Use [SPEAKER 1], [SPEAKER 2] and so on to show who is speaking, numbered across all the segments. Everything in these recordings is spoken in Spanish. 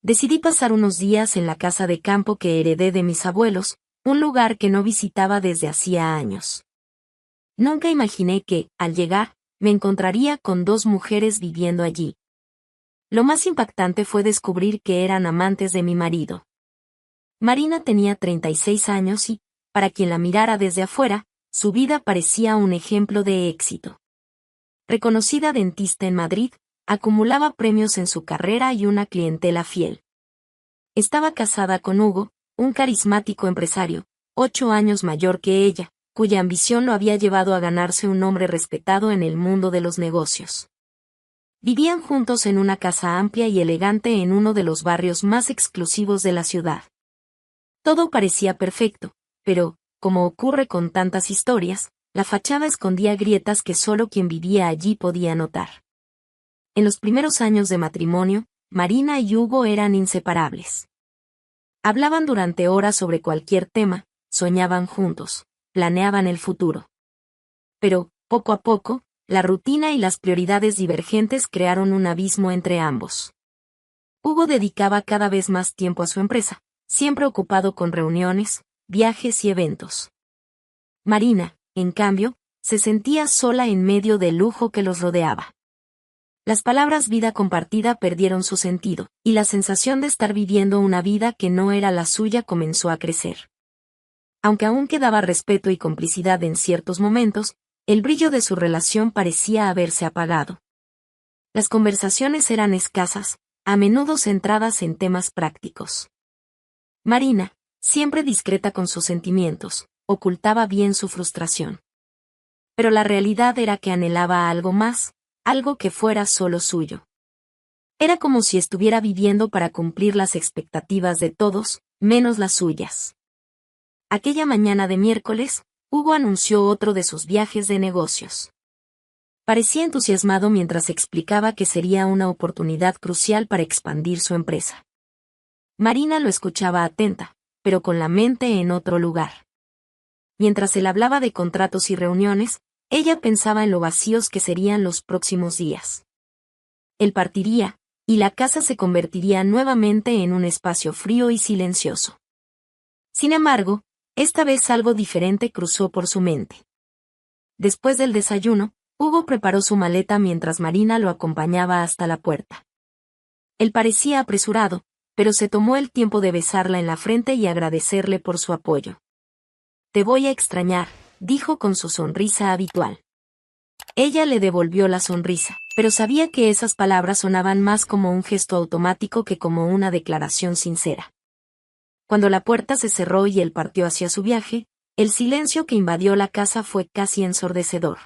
[SPEAKER 1] Decidí pasar unos días en la casa de campo que heredé de mis abuelos, un lugar que no visitaba desde hacía años. Nunca imaginé que, al llegar, me encontraría con dos mujeres viviendo allí. Lo más impactante fue descubrir que eran amantes de mi marido. Marina tenía 36 años y, para quien la mirara desde afuera, su vida parecía un ejemplo de éxito. Reconocida dentista en Madrid, acumulaba premios en su carrera y una clientela fiel. Estaba casada con Hugo, un carismático empresario, 8 años mayor que ella, cuya ambición lo había llevado a ganarse un nombre respetado en el mundo de los negocios. Vivían juntos en una casa amplia y elegante en uno de los barrios más exclusivos de la ciudad. Todo parecía perfecto, pero, como ocurre con tantas historias, la fachada escondía grietas que solo quien vivía allí podía notar. En los primeros años de matrimonio, Marina y Hugo eran inseparables. Hablaban durante horas sobre cualquier tema, soñaban juntos, planeaban el futuro. Pero, poco a poco, la rutina y las prioridades divergentes crearon un abismo entre ambos. Hugo dedicaba cada vez más tiempo a su empresa, siempre ocupado con reuniones, viajes y eventos. Marina, en cambio, se sentía sola en medio del lujo que los rodeaba. Las palabras vida compartida perdieron su sentido, y la sensación de estar viviendo una vida que no era la suya comenzó a crecer. Aunque aún quedaba respeto y complicidad en ciertos momentos, el brillo de su relación parecía haberse apagado. Las conversaciones eran escasas, a menudo centradas en temas prácticos. Marina, siempre discreta con sus sentimientos, ocultaba bien su frustración. Pero la realidad era que anhelaba algo más, algo que fuera solo suyo. Era como si estuviera viviendo para cumplir las expectativas de todos, menos las suyas. Aquella mañana de miércoles, Hugo anunció otro de sus viajes de negocios. Parecía entusiasmado mientras explicaba que sería una oportunidad crucial para expandir su empresa. Marina lo escuchaba atenta, pero con la mente en otro lugar. Mientras él hablaba de contratos y reuniones, ella pensaba en lo vacíos que serían los próximos días. Él partiría, y la casa se convertiría nuevamente en un espacio frío y silencioso. Sin embargo, esta vez algo diferente cruzó por su mente. Después del desayuno, Hugo preparó su maleta mientras Marina lo acompañaba hasta la puerta. Él parecía apresurado, pero se tomó el tiempo de besarla en la frente y agradecerle por su apoyo. «Te voy a extrañar», dijo con su sonrisa habitual. Ella le devolvió la sonrisa, pero sabía que esas palabras sonaban más como un gesto automático que como una declaración sincera. Cuando la puerta se cerró y él partió hacia su viaje, el silencio que invadió la casa fue casi ensordecedor.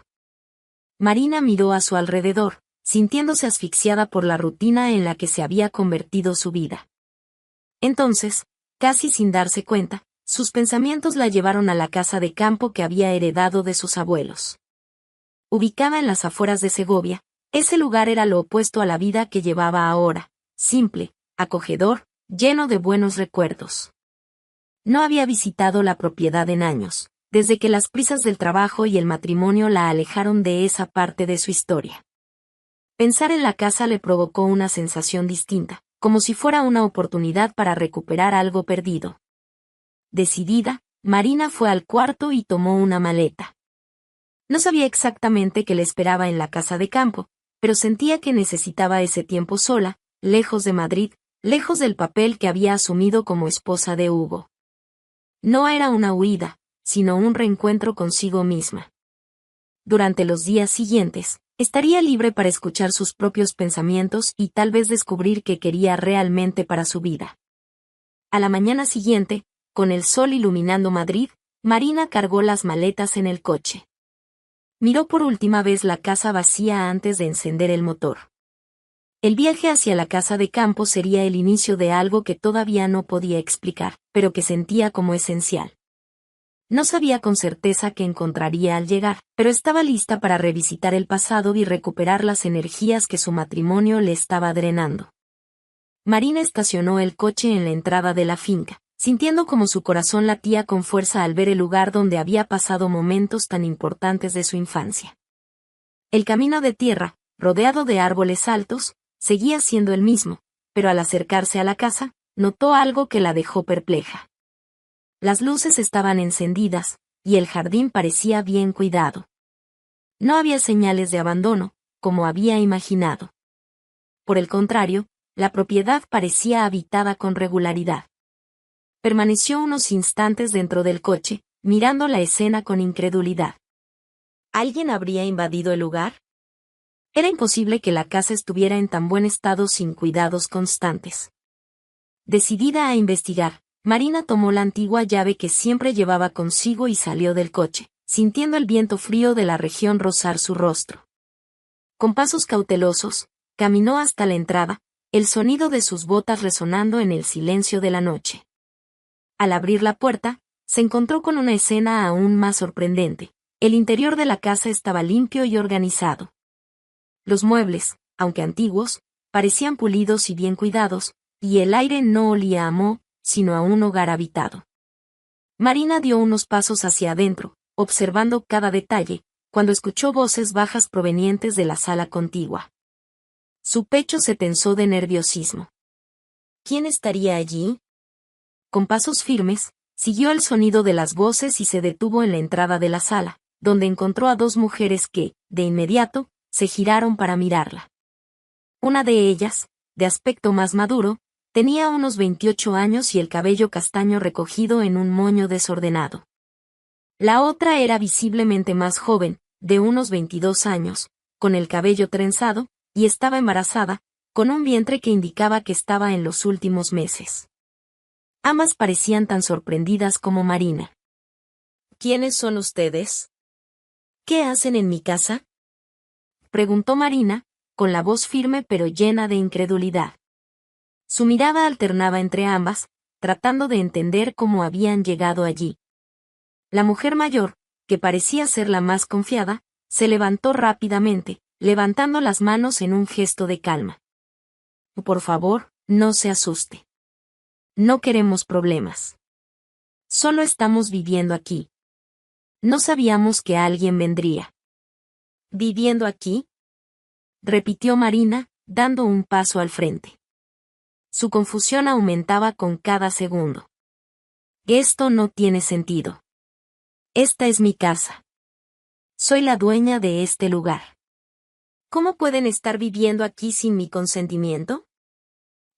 [SPEAKER 1] Marina miró a su alrededor, sintiéndose asfixiada por la rutina en la que se había convertido su vida. Entonces, casi sin darse cuenta, sus pensamientos la llevaron a la casa de campo que había heredado de sus abuelos. Ubicada en las afueras de Segovia, ese lugar era lo opuesto a la vida que llevaba ahora, simple, acogedor, lleno de buenos recuerdos. No había visitado la propiedad en años, desde que las prisas del trabajo y el matrimonio la alejaron de esa parte de su historia. Pensar en la casa le provocó una sensación distinta, como si fuera una oportunidad para recuperar algo perdido. Decidida, Marina fue al cuarto y tomó una maleta. No sabía exactamente qué le esperaba en la casa de campo, pero sentía que necesitaba ese tiempo sola, lejos de Madrid, lejos del papel que había asumido como esposa de Hugo. No era una huida, sino un reencuentro consigo misma. Durante los días siguientes, estaría libre para escuchar sus propios pensamientos y tal vez descubrir qué quería realmente para su vida. A la mañana siguiente, con el sol iluminando Madrid, Marina cargó las maletas en el coche. Miró por última vez la casa vacía antes de encender el motor. El viaje hacia la casa de campo sería el inicio de algo que todavía no podía explicar, pero que sentía como esencial. No sabía con certeza qué encontraría al llegar, pero estaba lista para revisitar el pasado y recuperar las energías que su matrimonio le estaba drenando. Marina estacionó el coche en la entrada de la finca, sintiendo como su corazón latía con fuerza al ver el lugar donde había pasado momentos tan importantes de su infancia. El camino de tierra, rodeado de árboles altos, seguía siendo el mismo, pero al acercarse a la casa, notó algo que la dejó perpleja. Las luces estaban encendidas, y el jardín parecía bien cuidado. No había señales de abandono, como había imaginado. Por el contrario, la propiedad parecía habitada con regularidad. Permaneció unos instantes dentro del coche, mirando la escena con incredulidad. ¿Alguien habría invadido el lugar? Era imposible que la casa estuviera en tan buen estado sin cuidados constantes. Decidida a investigar, Marina tomó la antigua llave que siempre llevaba consigo y salió del coche, sintiendo el viento frío de la región rozar su rostro. Con pasos cautelosos, caminó hasta la entrada, el sonido de sus botas resonando en el silencio de la noche. Al abrir la puerta, se encontró con una escena aún más sorprendente. El interior de la casa estaba limpio y organizado. Los muebles, aunque antiguos, parecían pulidos y bien cuidados, y el aire no olía a moho, sino a un hogar habitado. Marina dio unos pasos hacia adentro, observando cada detalle, cuando escuchó voces bajas provenientes de la sala contigua. Su pecho se tensó de nerviosismo. ¿Quién estaría allí? Con pasos firmes, siguió el sonido de las voces y se detuvo en la entrada de la sala, donde encontró a dos mujeres que, de inmediato, se giraron para mirarla. Una de ellas, de aspecto más maduro, tenía unos 28 años y el cabello castaño recogido en un moño desordenado. La otra era visiblemente más joven, de unos 22 años, con el cabello trenzado, y estaba embarazada, con un vientre que indicaba que estaba en los últimos meses. Ambas parecían tan sorprendidas como Marina. ¿Quiénes son ustedes? ¿Qué hacen en mi casa? Preguntó Marina, con la voz firme pero llena de incredulidad. Su mirada alternaba entre ambas, tratando de entender cómo habían llegado allí. La mujer mayor, que parecía ser la más confiada, se levantó rápidamente, levantando las manos en un gesto de calma. Por favor, no se asuste. No queremos problemas. Solo estamos viviendo aquí. No sabíamos que alguien vendría. ¿Viviendo aquí? Repitió Marina, dando un paso al frente. Su confusión aumentaba con cada segundo. Esto no tiene sentido. Esta es mi casa. Soy la dueña de este lugar. ¿Cómo pueden estar viviendo aquí sin mi consentimiento?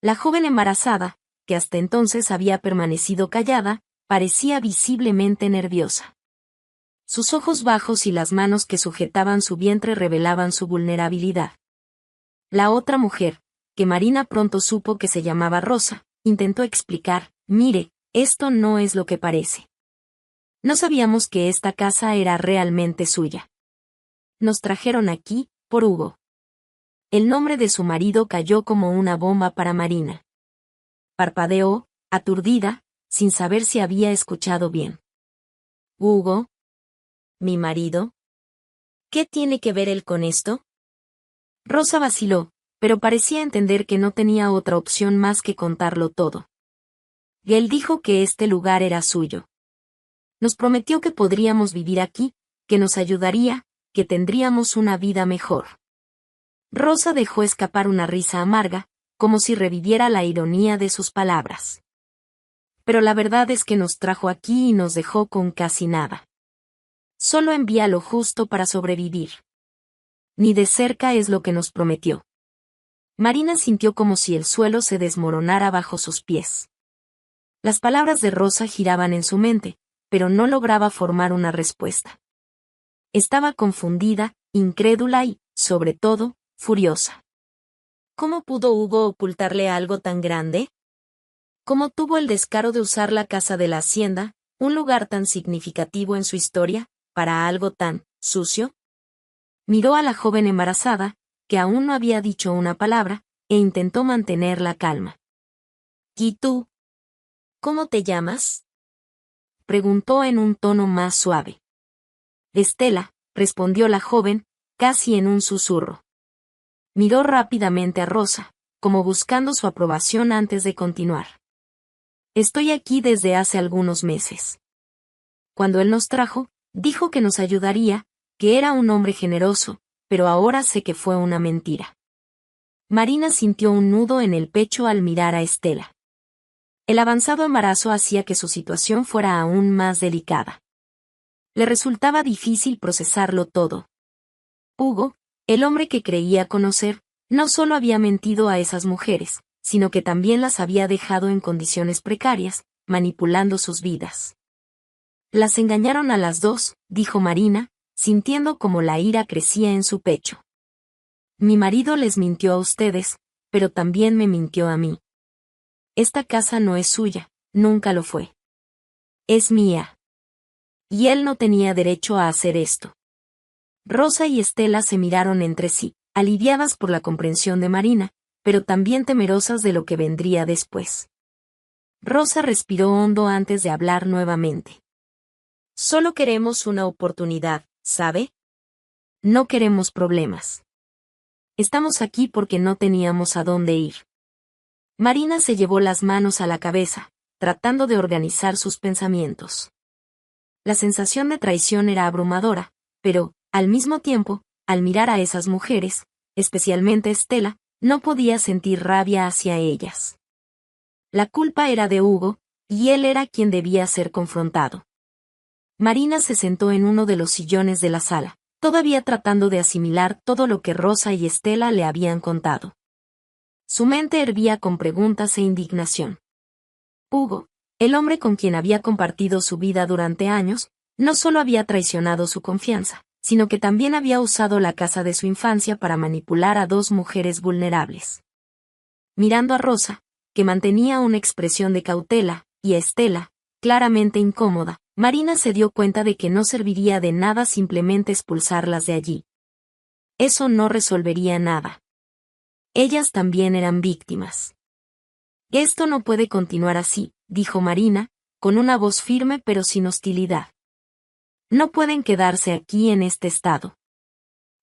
[SPEAKER 1] La joven embarazada, que hasta entonces había permanecido callada, parecía visiblemente nerviosa. Sus ojos bajos y las manos que sujetaban su vientre revelaban su vulnerabilidad. La otra mujer, que Marina pronto supo que se llamaba Rosa, intentó explicar, mire, esto no es lo que parece. No sabíamos que esta casa era realmente suya. Nos trajeron aquí, por Hugo. El nombre de su marido cayó como una bomba para Marina. Parpadeó, aturdida, sin saber si había escuchado bien. Hugo. ¿Mi marido? ¿Qué tiene que ver él con esto? Rosa vaciló, pero parecía entender que no tenía otra opción más que contarlo todo. Él dijo que este lugar era suyo. Nos prometió que podríamos vivir aquí, que nos ayudaría, que tendríamos una vida mejor. Rosa dejó escapar una risa amarga, como si reviviera la ironía de sus palabras. Pero la verdad es que nos trajo aquí y nos dejó con casi nada. Solo envía lo justo para sobrevivir. Ni de cerca es lo que nos prometió. Marina sintió como si el suelo se desmoronara bajo sus pies. Las palabras de Rosa giraban en su mente, pero no lograba formar una respuesta. Estaba confundida, incrédula y, sobre todo, furiosa. ¿Cómo pudo Hugo ocultarle algo tan grande? ¿Cómo tuvo el descaro de usar la casa de la hacienda, un lugar tan significativo en su historia, para algo tan sucio? Miró a la joven embarazada, que aún no había dicho una palabra, e intentó mantener la calma. ¿Y tú? ¿Cómo te llamas? Preguntó en un tono más suave. Estela, respondió la joven, casi en un susurro. Miró rápidamente a Rosa, como buscando su aprobación antes de continuar. Estoy aquí desde hace algunos meses. Cuando él nos trajo, dijo que nos ayudaría, que era un hombre generoso, pero ahora sé que fue una mentira. Marina sintió un nudo en el pecho al mirar a Estela. El avanzado embarazo hacía que su situación fuera aún más delicada. Le resultaba difícil procesarlo todo. Hugo, el hombre que creía conocer, no solo había mentido a esas mujeres, sino que también las había dejado en condiciones precarias, manipulando sus vidas. Las engañaron a las dos, dijo Marina, sintiendo como la ira crecía en su pecho. Mi marido les mintió a ustedes, pero también me mintió a mí. Esta casa no es suya, nunca lo fue. Es mía. Y él no tenía derecho a hacer esto. Rosa y Estela se miraron entre sí, aliviadas por la comprensión de Marina, pero también temerosas de lo que vendría después. Rosa respiró hondo antes de hablar nuevamente. Solo queremos una oportunidad, ¿sabe? No queremos problemas. Estamos aquí porque no teníamos a dónde ir. Marina se llevó las manos a la cabeza, tratando de organizar sus pensamientos. La sensación de traición era abrumadora, pero, al mismo tiempo, al mirar a esas mujeres, especialmente Estela, no podía sentir rabia hacia ellas. La culpa era de Hugo, y él era quien debía ser confrontado. Marina se sentó en uno de los sillones de la sala, todavía tratando de asimilar todo lo que Rosa y Estela le habían contado. Su mente hervía con preguntas e indignación. Hugo, el hombre con quien había compartido su vida durante años, no solo había traicionado su confianza, sino que también había usado la casa de su infancia para manipular a dos mujeres vulnerables. Mirando a Rosa, que mantenía una expresión de cautela, y a Estela, claramente incómoda, Marina se dio cuenta de que no serviría de nada simplemente expulsarlas de allí. Eso no resolvería nada. Ellas también eran víctimas. Esto no puede continuar así, dijo Marina, con una voz firme pero sin hostilidad. No pueden quedarse aquí en este estado.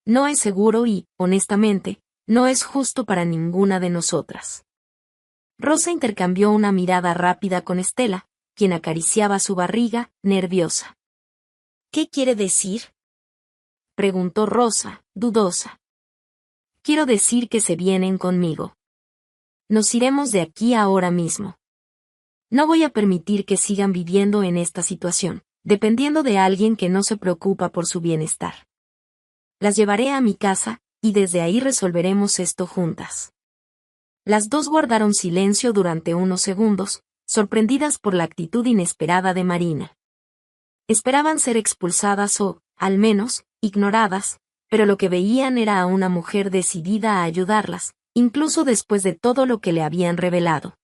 [SPEAKER 1] No es seguro y, honestamente, no es justo para ninguna de nosotras. Rosa intercambió una mirada rápida con Estela, quien acariciaba su barriga, nerviosa. ¿Qué quiere decir? Preguntó Rosa, dudosa. Quiero decir que se vienen conmigo. Nos iremos de aquí ahora mismo. No voy a permitir que sigan viviendo en esta situación, dependiendo de alguien que no se preocupa por su bienestar. Las llevaré a mi casa, y desde ahí resolveremos esto juntas. Las dos guardaron silencio durante unos segundos, sorprendidas por la actitud inesperada de Marina. Esperaban ser expulsadas o, al menos, ignoradas, pero lo que veían era a una mujer decidida a ayudarlas, incluso después de todo lo que le habían revelado.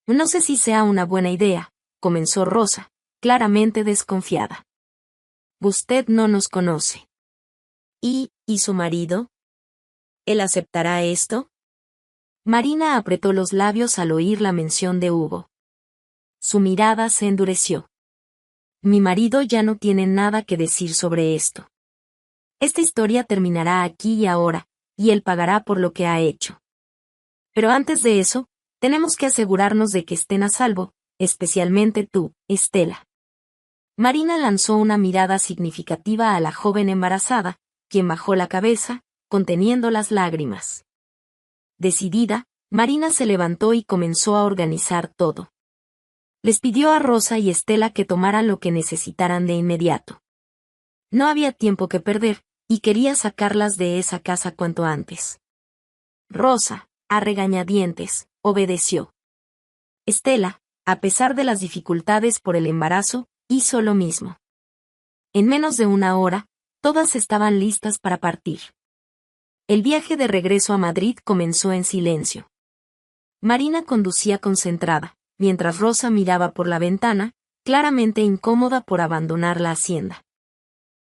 [SPEAKER 1] No sé si sea una buena idea, comenzó Rosa, claramente desconfiada. Usted no nos conoce. ¿Y su marido? ¿Él aceptará esto? Marina apretó los labios al oír la mención de Hugo. Su mirada se endureció. Mi marido ya no tiene nada que decir sobre esto. Esta historia terminará aquí y ahora, y él pagará por lo que ha hecho. Pero antes de eso, tenemos que asegurarnos de que estén a salvo, especialmente tú, Estela. Marina lanzó una mirada significativa a la joven embarazada, quien bajó la cabeza, conteniendo las lágrimas. Decidida, Marina se levantó y comenzó a organizar todo. Les pidió a Rosa y Estela que tomaran lo que necesitaran de inmediato. No había tiempo que perder, y quería sacarlas de esa casa cuanto antes. Rosa, a regañadientes, obedeció. Estela, a pesar de las dificultades por el embarazo, hizo lo mismo. En menos de una hora, todas estaban listas para partir. El viaje de regreso a Madrid comenzó en silencio. Marina conducía concentrada, mientras Rosa miraba por la ventana, claramente incómoda por abandonar la hacienda.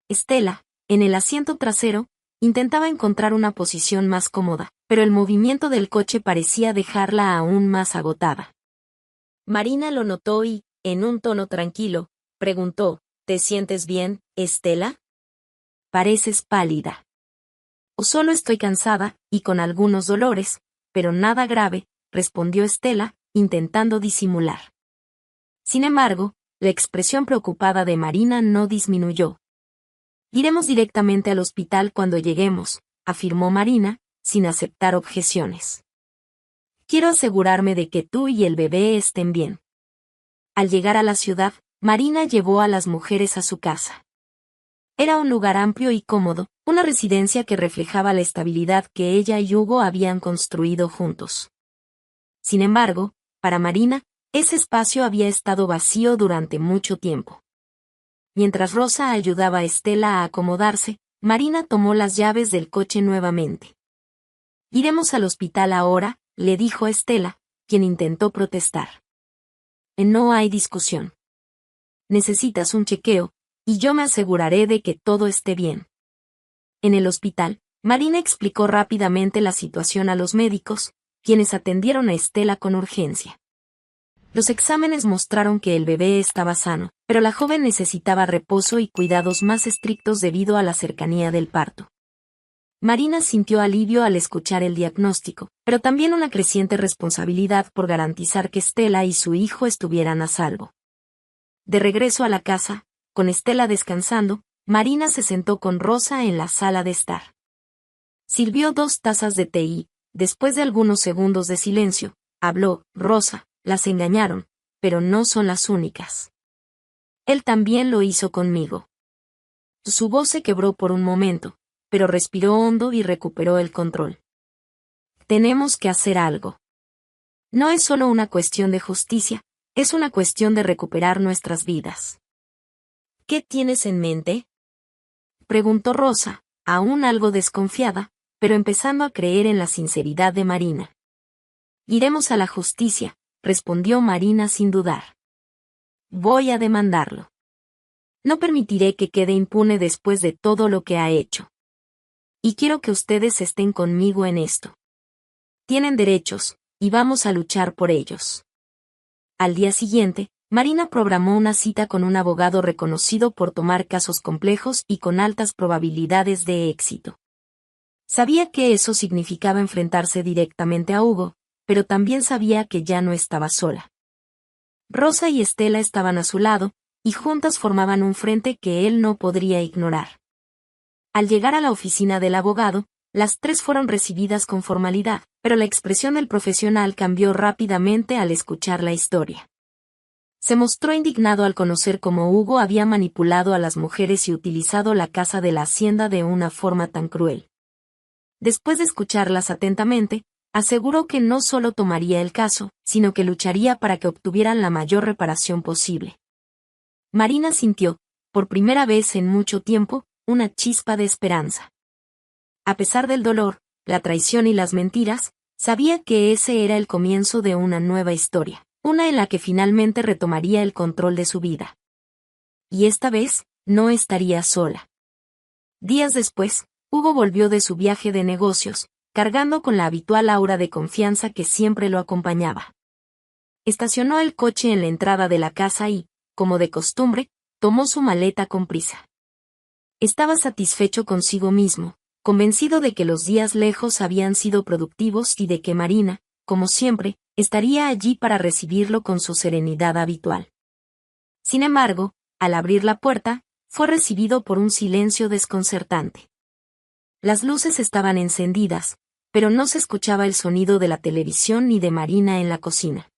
[SPEAKER 1] Estela, en el asiento trasero, intentaba encontrar una posición más cómoda, pero el movimiento del coche parecía dejarla aún más agotada. Marina lo notó y, en un tono tranquilo, preguntó, ¿te sientes bien, Estela? Pareces pálida. O solo estoy cansada, y con algunos dolores, pero nada grave, respondió Estela, intentando disimular. Sin embargo, la expresión preocupada de Marina no disminuyó. Iremos directamente al hospital cuando lleguemos, afirmó Marina, sin aceptar objeciones. Quiero asegurarme de que tú y el bebé estén bien. Al llegar a la ciudad, Marina llevó a las mujeres a su casa. Era un lugar amplio y cómodo, una residencia que reflejaba la estabilidad que ella y Hugo habían construido juntos. Sin embargo, para Marina, ese espacio había estado vacío durante mucho tiempo. Mientras Rosa ayudaba a Estela a acomodarse, Marina tomó las llaves del coche nuevamente. «Iremos al hospital ahora», le dijo a Estela, quien intentó protestar. «No hay discusión. Necesitas un chequeo, y yo me aseguraré de que todo esté bien». En el hospital, Marina explicó rápidamente la situación a los médicos, quienes atendieron a Estela con urgencia. Los exámenes mostraron que el bebé estaba sano, pero la joven necesitaba reposo y cuidados más estrictos debido a la cercanía del parto. Marina sintió alivio al escuchar el diagnóstico, pero también una creciente responsabilidad por garantizar que Estela y su hijo estuvieran a salvo. De regreso a la casa, con Estela descansando, Marina se sentó con Rosa en la sala de estar. Sirvió 2 tazas de té y, después de algunos segundos de silencio, habló: «Rosa, las engañaron, pero no son las únicas. Él también lo hizo conmigo». Su voz se quebró por un momento, pero respiró hondo y recuperó el control. «Tenemos que hacer algo. No es solo una cuestión de justicia, es una cuestión de recuperar nuestras vidas». «¿Qué tienes en mente?», preguntó Rosa, aún algo desconfiada, pero empezando a creer en la sinceridad de Marina. «Iremos a la justicia», respondió Marina sin dudar. «Voy a demandarlo. No permitiré que quede impune después de todo lo que ha hecho. Y quiero que ustedes estén conmigo en esto. Tienen derechos, y vamos a luchar por ellos». Al día siguiente, Marina programó una cita con un abogado reconocido por tomar casos complejos y con altas probabilidades de éxito. Sabía que eso significaba enfrentarse directamente a Hugo, pero también sabía que ya no estaba sola. Rosa y Estela estaban a su lado, y juntas formaban un frente que él no podría ignorar. Al llegar a la oficina del abogado, las 3 fueron recibidas con formalidad, pero la expresión del profesional cambió rápidamente al escuchar la historia. Se mostró indignado al conocer cómo Hugo había manipulado a las mujeres y utilizado la casa de la hacienda de una forma tan cruel. Después de escucharlas atentamente, aseguró que no solo tomaría el caso, sino que lucharía para que obtuvieran la mayor reparación posible. Marina sintió, por primera vez en mucho tiempo, una chispa de esperanza. A pesar del dolor, la traición y las mentiras, sabía que ese era el comienzo de una nueva historia, una en la que finalmente retomaría el control de su vida. Y esta vez, no estaría sola. Días después, Hugo volvió de su viaje de negocios, cargando con la habitual aura de confianza que siempre lo acompañaba. Estacionó el coche en la entrada de la casa y, como de costumbre, tomó su maleta con prisa. Estaba satisfecho consigo mismo, convencido de que los días lejos habían sido productivos y de que Marina, como siempre, estaría allí para recibirlo con su serenidad habitual. Sin embargo, al abrir la puerta, fue recibido por un silencio desconcertante. Las luces estaban encendidas, pero no se escuchaba el sonido de la televisión ni de Marina en la cocina.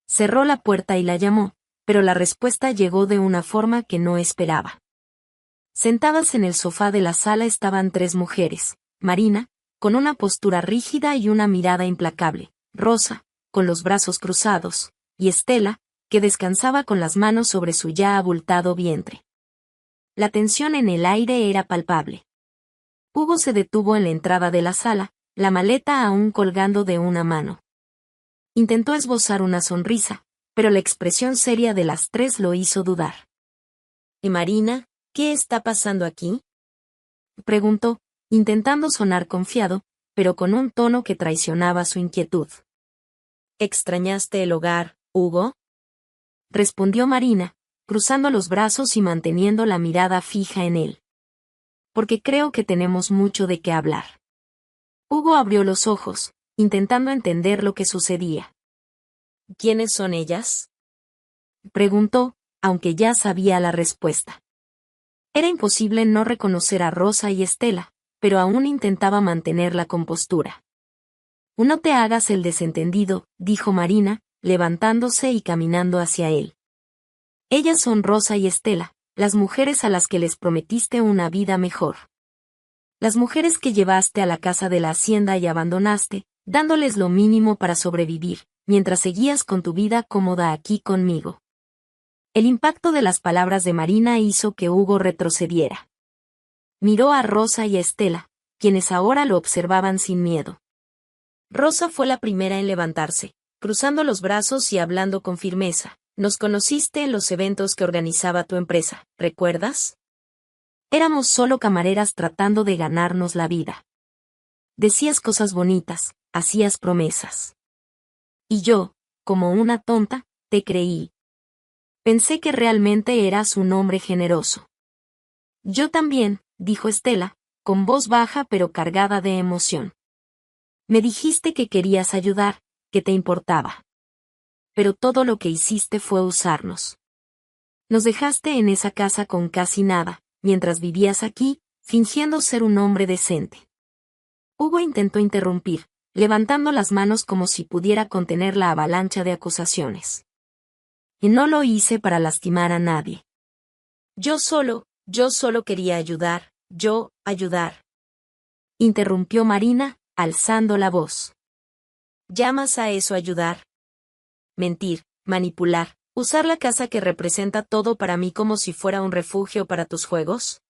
[SPEAKER 1] Cerró la puerta y la llamó, pero la respuesta llegó de una forma que no esperaba. Sentadas en el sofá de la sala estaban 3 mujeres: Marina, con una postura rígida y una mirada implacable; Rosa, con los brazos cruzados; y Estela, que descansaba con las manos sobre su ya abultado vientre. La tensión en el aire era palpable. Hugo se detuvo en la entrada de la sala, la maleta aún colgando de una mano. Intentó esbozar una sonrisa, pero la expresión seria de las 3 lo hizo dudar. «¿Y Marina, qué está pasando aquí?», preguntó, intentando sonar confiado, pero con un tono que traicionaba su inquietud. «¿Extrañaste el hogar, Hugo?», respondió Marina, cruzando los brazos y manteniendo la mirada fija en él. «Porque creo que tenemos mucho de qué hablar». Hugo abrió los ojos, intentando entender lo que sucedía. «¿Quiénes son ellas?», preguntó, aunque ya sabía la respuesta. Era imposible no reconocer a Rosa y Estela, pero aún intentaba mantener la compostura. No te hagas el desentendido, dijo Marina, levantándose y caminando hacia él. Ellas son Rosa y Estela, las mujeres a las que les prometiste una vida mejor. Las mujeres que llevaste a la casa de la hacienda y abandonaste, dándoles lo mínimo para sobrevivir, mientras seguías con tu vida cómoda aquí conmigo. El impacto de las palabras de Marina hizo que Hugo retrocediera. Miró a Rosa y a Estela, quienes ahora lo observaban sin miedo. Rosa fue la primera en levantarse, cruzando los brazos y hablando con firmeza. Nos conociste en los eventos que organizaba tu empresa, ¿recuerdas? Éramos solo camareras tratando de ganarnos la vida. Decías cosas bonitas, hacías promesas. Y yo, como una tonta, te creí. Pensé que realmente eras un hombre generoso. Yo también, dijo Estela, con voz baja pero cargada de emoción. Me dijiste que querías ayudar, que te importaba. Pero todo lo que hiciste fue usarnos. Nos dejaste en esa casa con casi nada, mientras vivías aquí, fingiendo ser un hombre decente. Hugo intentó interrumpir, levantando las manos como si pudiera contener la avalancha de acusaciones. Y no lo hice para lastimar a nadie. Yo solo quería ayudar, ayudar. Interrumpió Marina, alzando la voz. ¿Llamas a eso ayudar? Mentir, manipular, usar la casa que representa todo para mí como si fuera un refugio para tus juegos.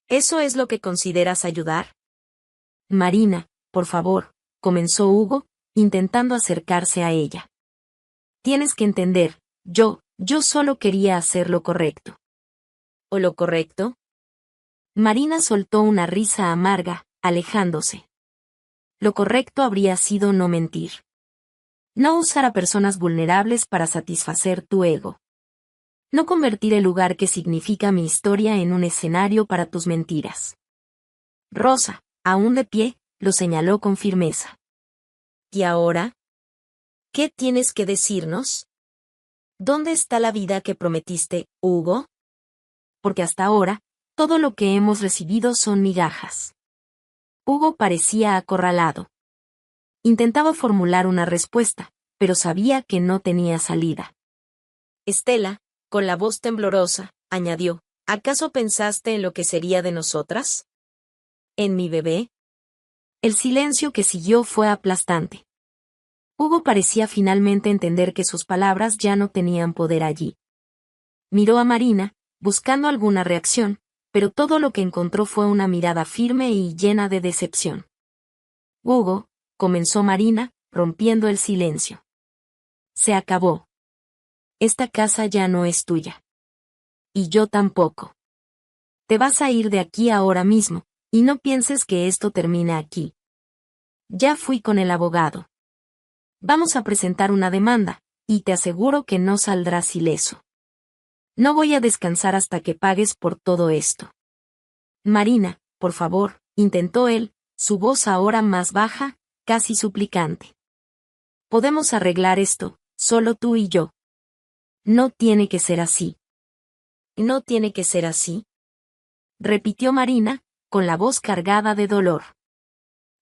[SPEAKER 1] ¿Eso es lo que consideras ayudar? Marina, por favor, comenzó Hugo, intentando acercarse a ella. Tienes que entender, yo solo quería hacer lo correcto. ¿O lo correcto? Marina soltó una risa amarga, alejándose. Lo correcto habría sido no mentir. No usar a personas vulnerables para satisfacer tu ego. No convertir el lugar que significa mi historia en un escenario para tus mentiras. Rosa, aún de pie, lo señaló con firmeza. ¿Y ahora? ¿Qué tienes que decirnos? ¿Dónde está la vida que prometiste, Hugo? Porque hasta ahora, todo lo que hemos recibido son migajas. Hugo parecía acorralado. Intentaba formular una respuesta, pero sabía que no tenía salida. Estela, con la voz temblorosa, añadió, ¿acaso pensaste en lo que sería de nosotras? ¿En mi bebé? El silencio que siguió fue aplastante. Hugo parecía finalmente entender que sus palabras ya no tenían poder allí. Miró a Marina, buscando alguna reacción, pero todo lo que encontró fue una mirada firme y llena de decepción. Hugo, comenzó Marina, rompiendo el silencio. Se acabó. Esta casa ya no es tuya. Y yo tampoco. Te vas a ir de aquí ahora mismo, y no pienses que esto termina aquí. Ya fui con el abogado. Vamos a presentar una demanda, y te aseguro que no saldrás ileso. No voy a descansar hasta que pagues por todo esto. Marina, por favor, intentó él, su voz ahora más baja, casi suplicante. Podemos arreglar esto, solo tú y yo. No tiene que ser así. ¿No tiene que ser así? Repitió Marina, con la voz cargada de dolor.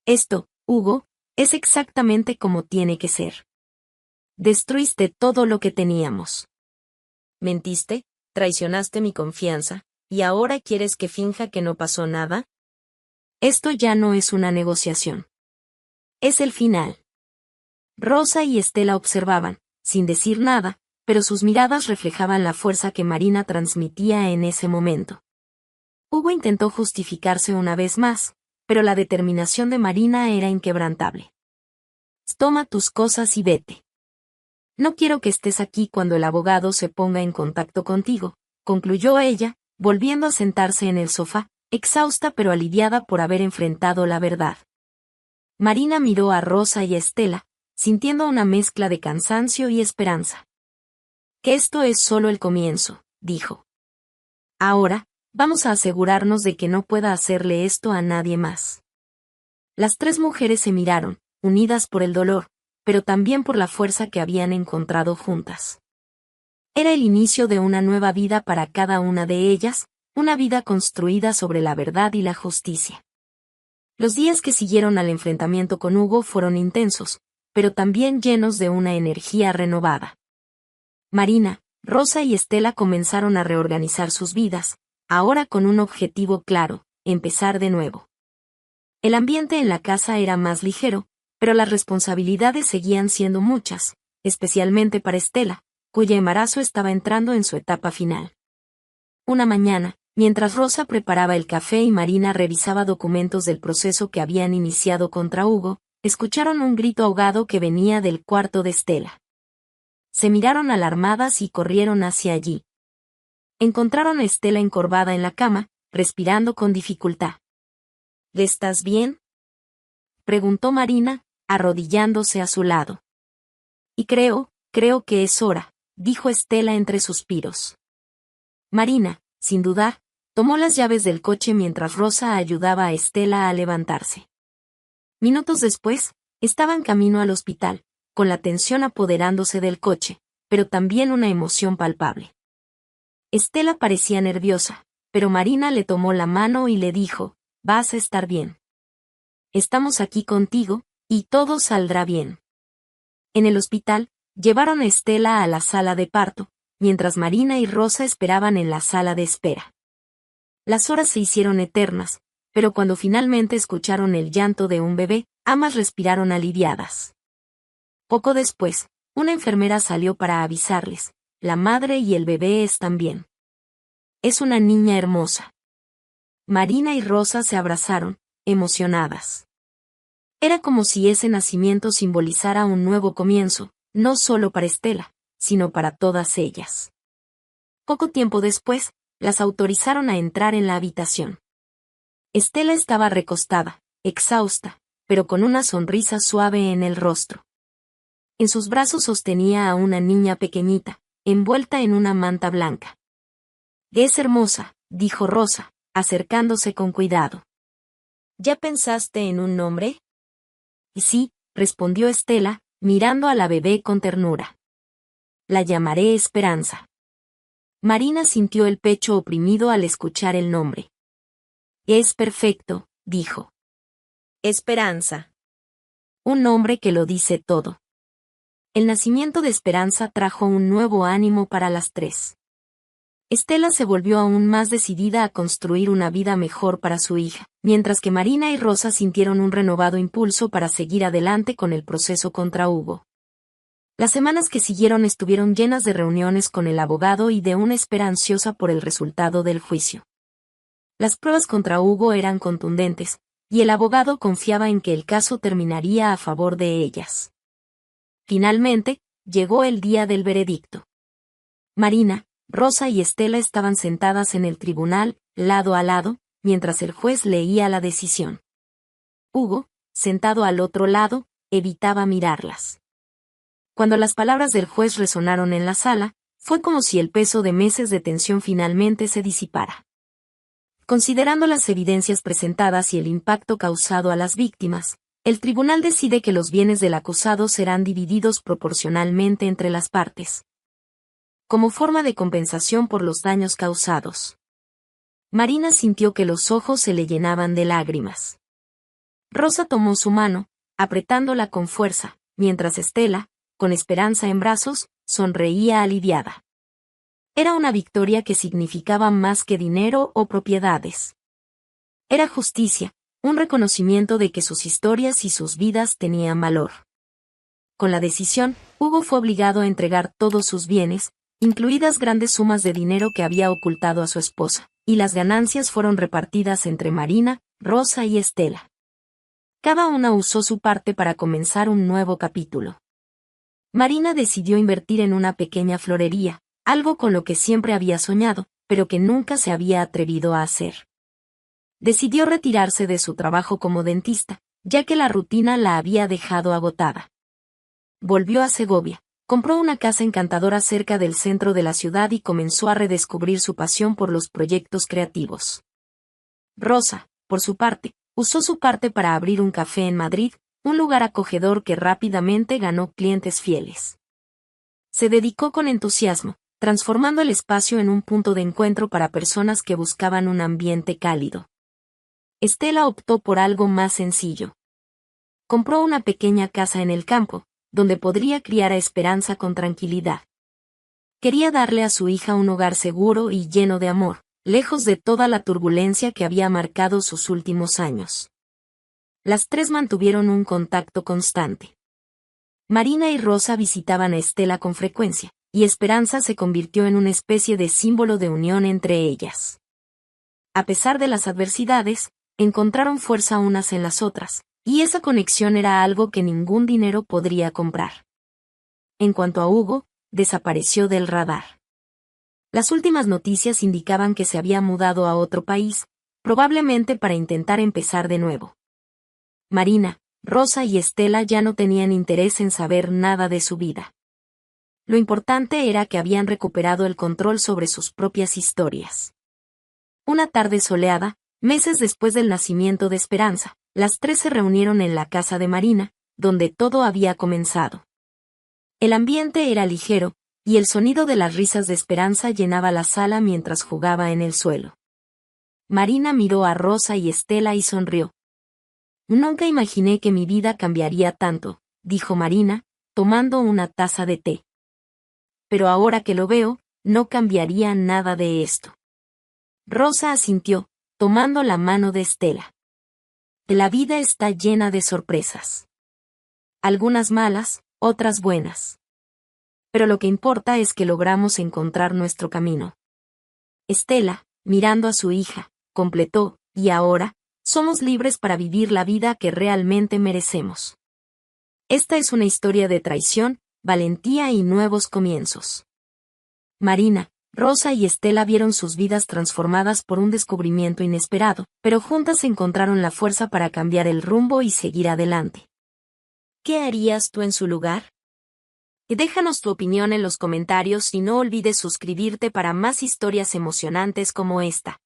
[SPEAKER 1] Esto, Hugo, es exactamente como tiene que ser. Destruiste todo lo que teníamos. Mentiste, traicionaste mi confianza, ¿y ahora quieres que finja que no pasó nada? Esto ya no es una negociación. Es el final. Rosa y Estela observaban, sin decir nada, pero sus miradas reflejaban la fuerza que Marina transmitía en ese momento. Hugo intentó justificarse una vez más, pero la determinación de Marina era inquebrantable. Toma tus cosas y vete. No quiero que estés aquí cuando el abogado se ponga en contacto contigo, concluyó ella, volviendo a sentarse en el sofá, exhausta pero aliviada por haber enfrentado la verdad. Marina miró a Rosa y a Estela, sintiendo una mezcla de cansancio y esperanza. Que esto es solo el comienzo, dijo. Ahora, vamos a asegurarnos de que no pueda hacerle esto a nadie más. Las tres mujeres se miraron, unidas por el dolor, pero también por la fuerza que habían encontrado juntas. Era el inicio de una nueva vida para cada una de ellas, una vida construida sobre la verdad y la justicia. Los días que siguieron al enfrentamiento con Hugo fueron intensos, pero también llenos de una energía renovada. Marina, Rosa y Estela comenzaron a reorganizar sus vidas, ahora con un objetivo claro: empezar de nuevo. El ambiente en la casa era más ligero, pero las responsabilidades seguían siendo muchas, especialmente para Estela, cuyo embarazo estaba entrando en su etapa final. Una mañana, mientras Rosa preparaba el café y Marina revisaba documentos del proceso que habían iniciado contra Hugo, escucharon un grito ahogado que venía del cuarto de Estela. Se miraron alarmadas y corrieron hacia allí. Encontraron a Estela encorvada en la cama, respirando con dificultad. ¿Estás bien?, preguntó Marina, arrodillándose a su lado. Y creo que es hora, dijo Estela entre suspiros. Marina, sin dudar, tomó las llaves del coche mientras Rosa ayudaba a Estela a levantarse. Minutos después, estaban camino al hospital, con la tensión apoderándose del coche, pero también una emoción palpable. Estela parecía nerviosa, pero Marina le tomó la mano y le dijo: «Vas a estar bien. Estamos aquí contigo, y todo saldrá bien». En el hospital, llevaron a Estela a la sala de parto, mientras Marina y Rosa esperaban en la sala de espera. Las horas se hicieron eternas, pero cuando finalmente escucharon el llanto de un bebé, ambas respiraron aliviadas. Poco después, una enfermera salió para avisarles: «La madre y el bebé están bien. Es una niña hermosa». Marina y Rosa se abrazaron, emocionadas. Era como si ese nacimiento simbolizara un nuevo comienzo, no solo para Estela, sino para todas ellas. Poco tiempo después, las autorizaron a entrar en la habitación. Estela estaba recostada, exhausta, pero con una sonrisa suave en el rostro. En sus brazos sostenía a una niña pequeñita, envuelta en una manta blanca. «Es hermosa», dijo Rosa, acercándose con cuidado. «¿Ya pensaste en un nombre?» «Sí», respondió Estela, mirando a la bebé con ternura. «La llamaré Esperanza». Marina sintió el pecho oprimido al escuchar el nombre. «Es perfecto», dijo. «Esperanza». Un nombre que lo dice todo. El nacimiento de Esperanza trajo un nuevo ánimo para las tres. Estela se volvió aún más decidida a construir una vida mejor para su hija, mientras que Marina y Rosa sintieron un renovado impulso para seguir adelante con el proceso contra Hugo. Las semanas que siguieron estuvieron llenas de reuniones con el abogado y de una espera ansiosa por el resultado del juicio. Las pruebas contra Hugo eran contundentes, y el abogado confiaba en que el caso terminaría a favor de ellas. Finalmente, llegó el día del veredicto. Marina, Rosa y Estela estaban sentadas en el tribunal, lado a lado, mientras el juez leía la decisión. Hugo, sentado al otro lado, evitaba mirarlas. Cuando las palabras del juez resonaron en la sala, fue como si el peso de meses de tensión finalmente se disipara. Considerando las evidencias presentadas y el impacto causado a las víctimas, el tribunal decide que los bienes del acusado serán divididos proporcionalmente entre las partes, como forma de compensación por los daños causados. Marina sintió que los ojos se le llenaban de lágrimas. Rosa tomó su mano, apretándola con fuerza, mientras Estela, con Esperanza en brazos, sonreía aliviada. Era una victoria que significaba más que dinero o propiedades. Era justicia, un reconocimiento de que sus historias y sus vidas tenían valor. Con la decisión, Hugo fue obligado a entregar todos sus bienes, incluidas grandes sumas de dinero que había ocultado a su esposa, y las ganancias fueron repartidas entre Marina, Rosa y Estela. Cada una usó su parte para comenzar un nuevo capítulo. Marina decidió invertir en una pequeña florería, algo con lo que siempre había soñado, pero que nunca se había atrevido a hacer. Decidió retirarse de su trabajo como dentista, ya que la rutina la había dejado agotada. Volvió a Segovia, compró una casa encantadora cerca del centro de la ciudad y comenzó a redescubrir su pasión por los proyectos creativos. Rosa, por su parte, usó su parte para abrir un café en Madrid, un lugar acogedor que rápidamente ganó clientes fieles. Se dedicó con entusiasmo, transformando el espacio en un punto de encuentro para personas que buscaban un ambiente cálido. Estela optó por algo más sencillo. Compró una pequeña casa en el campo, donde podría criar a Esperanza con tranquilidad. Quería darle a su hija un hogar seguro y lleno de amor, lejos de toda la turbulencia que había marcado sus últimos años. Las tres mantuvieron un contacto constante. Marina y Rosa visitaban a Estela con frecuencia, y Esperanza se convirtió en una especie de símbolo de unión entre ellas. A pesar de las adversidades, encontraron fuerza unas en las otras, y esa conexión era algo que ningún dinero podría comprar. En cuanto a Hugo, desapareció del radar. Las últimas noticias indicaban que se había mudado a otro país, probablemente para intentar empezar de nuevo. Marina, Rosa y Estela ya no tenían interés en saber nada de su vida. Lo importante era que habían recuperado el control sobre sus propias historias. Una tarde soleada, meses después del nacimiento de Esperanza, las tres se reunieron en la casa de Marina, donde todo había comenzado. El ambiente era ligero, y el sonido de las risas de Esperanza llenaba la sala mientras jugaba en el suelo. Marina miró a Rosa y Estela y sonrió. Nunca imaginé que mi vida cambiaría tanto, dijo Marina, tomando una taza de té. Pero ahora que lo veo, no cambiaría nada de esto. Rosa asintió, tomando la mano de Estela. La vida está llena de sorpresas. Algunas malas, otras buenas. Pero lo que importa es que logramos encontrar nuestro camino. Estela, mirando a su hija, completó, y ahora, somos libres para vivir la vida que realmente merecemos. Esta es una historia de traición, valentía y nuevos comienzos. Marina, Rosa y Estela vieron sus vidas transformadas por un descubrimiento inesperado, pero juntas encontraron la fuerza para cambiar el rumbo y seguir adelante. ¿Qué harías tú en su lugar? Déjanos tu opinión en los comentarios y no olvides suscribirte para más historias emocionantes como esta.